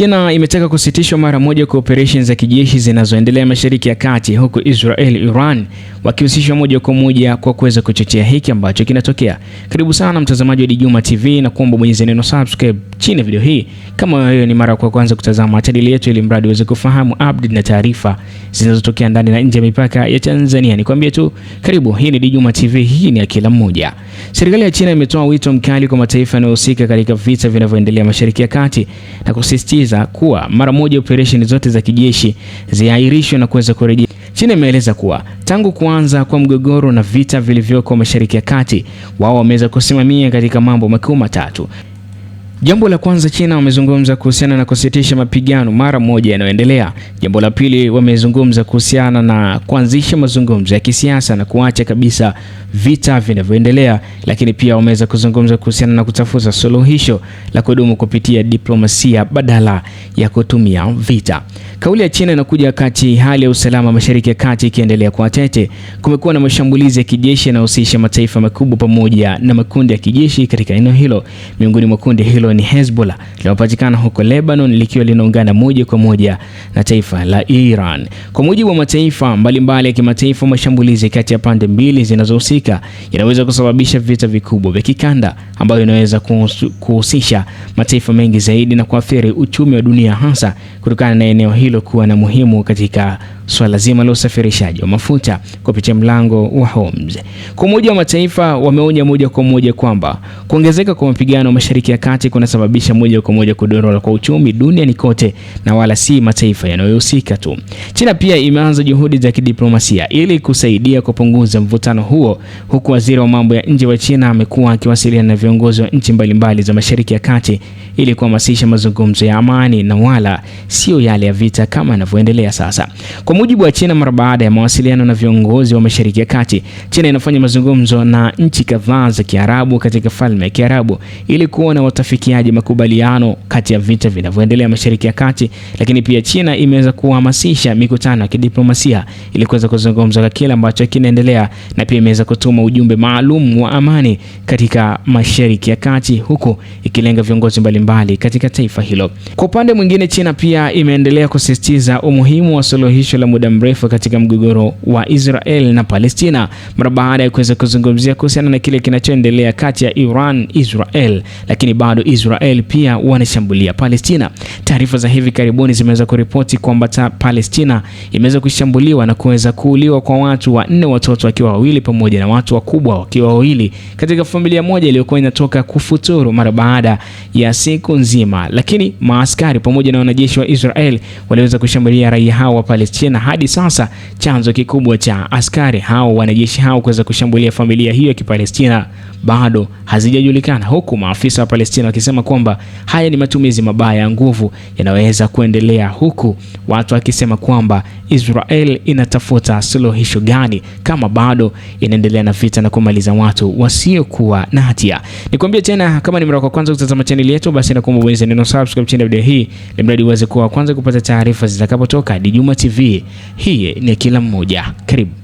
China imetaka kusitishwa mara moja kwa operations za kijeshi zinazoendelea Mashariki ya Kati, huku Israel, Iran wakihusishwa moja kwa moja kwa kuweza kuchochea hiki ambacho kinatokea. Karibu sana mtazamaji wa Djuma TV na kuomba bonyeza neno subscribe chini ya video hii kama wewe ni mara kwa kwanza kutazama channel yetu, ili mradi uweze kufahamu update na taarifa zinazotokea ndani na nje ya mipaka ya Tanzania. Nikwambie tu karibu, hii ni Djuma TV, hii ni ya kila mmoja. Serikali ya China imetoa wito mkali kwa mataifa yanayohusika katika vita vinavyoendelea Mashariki ya Kati na kusisitiza kuwa mara moja operesheni zote za kijeshi ziahirishwe na kuweza kurejea. China imeeleza kuwa tangu kuanza kwa mgogoro na vita vilivyoko Mashariki ya Kati, wao wameweza kusimamia katika mambo makuu matatu. Jambo la kwanza, China wamezungumza kuhusiana na kusitisha mapigano mara moja yanayoendelea. Jambo la pili, wamezungumza kuhusiana na kuanzisha mazungumzo ya kisiasa na kuacha kabisa vita vinavyoendelea, lakini pia wameweza kuzungumza kuhusiana na kutafuta suluhisho la kudumu kupitia diplomasia badala ya kutumia vita. Kauli ya China inakuja wakati hali ya usalama Mashariki ya Kati ikiendelea kuwa tete. Kumekuwa na mashambulizi ya kijeshi yanayohusisha mataifa makubwa pamoja na makundi ya kijeshi katika eneo hilo. Miongoni mwa kundi hilo ni Hezbollah linalopatikana huko Lebanon, likiwa linaungana moja kwa moja na taifa la Iran. Kwa mujibu wa mataifa mbalimbali ya kimataifa, mashambulizi kati ya pande mbili zinazohusika yanaweza kusababisha vita vikubwa vya kikanda ambayo inaweza kuhusisha mataifa mengi zaidi na kuathiri uchumi wa dunia, hasa kutokana na eneo hilo kuwa na muhimu katika swala zima la usafirishaji wa mafuta kupitia mlango wa Hormuz. Kwa Umoja wa Mataifa wameonya moja kwa moja kwamba kuongezeka kwa mapigano Mashariki ya Kati kunasababisha moja kwa moja kudorora kwa uchumi duniani kote na wala si mataifa yanayohusika tu. China pia imeanza juhudi za kidiplomasia ili kusaidia kupunguza mvutano huo, huku waziri wa mambo ya nje wa China amekuwa akiwasiliana na viongozi wa nchi mbalimbali za Mashariki ya Kati ili kuhamasisha mazungumzo ya amani na wala sio yale ya vita kama yanavyoendelea sasa. Kwa mujibu wa China, mara baada ya mawasiliano na viongozi wa Mashariki ya Kati, China inafanya mazungumzo na nchi kadhaa za Kiarabu katika Falme ya Kiarabu ili kuona watafikiaje makubaliano kati ya vita vinavyoendelea Mashariki ya Kati. Lakini pia China imeweza kuhamasisha mikutano ya kidiplomasia ili kuweza kuzungumza kwa kile ambacho kinaendelea, na pia imeweza kutuma ujumbe maalum wa amani katika Mashariki ya Kati, huku ikilenga viongozi mbalimbali katika taifa hilo. Kwa upande mwingine, China pia imeendelea kusisitiza umuhimu wa suluhisho la muda mrefu katika mgogoro wa Israel na Palestina mara baada ya kuweza kuzungumzia kuhusiana na kile kinachoendelea kati ya Iran Israel, lakini bado Israel pia wanashambulia Palestina. Taarifa za hivi karibuni zimeweza kuripoti kwamba Palestina imeweza kushambuliwa na kuweza kuuliwa kwa watu wanne, watoto wakiwa wawili pamoja na watu wakubwa wakiwa wawili katika familia moja iliyokuwa inatoka kufuturu mara baada ya siku nzima. Lakini maaskari pamoja na wanajeshi wa Israel waliweza kushambulia raia hao wa Palestina. Hadi sasa chanzo kikubwa cha askari hao, wanajeshi hao kuweza kushambulia familia hiyo ya Kipalestina bado hazijajulikana, huku maafisa wa Palestina wakisema kwamba haya ni matumizi mabaya ya nguvu yanaweza kuendelea, huku watu wakisema kwamba Israel inatafuta suluhisho gani kama bado inaendelea na vita na kumaliza watu wasiokuwa na hatia. Nikwambie tena, kama ni mara ya kwanza kutazama channel yetu, basi nakuomba bonyeza neno subscribe chini ya video hii ili mradi uweze kuwa kwanza kupata taarifa zitakapotoka. Djuma TV, hii ni kila mmoja. Karibu.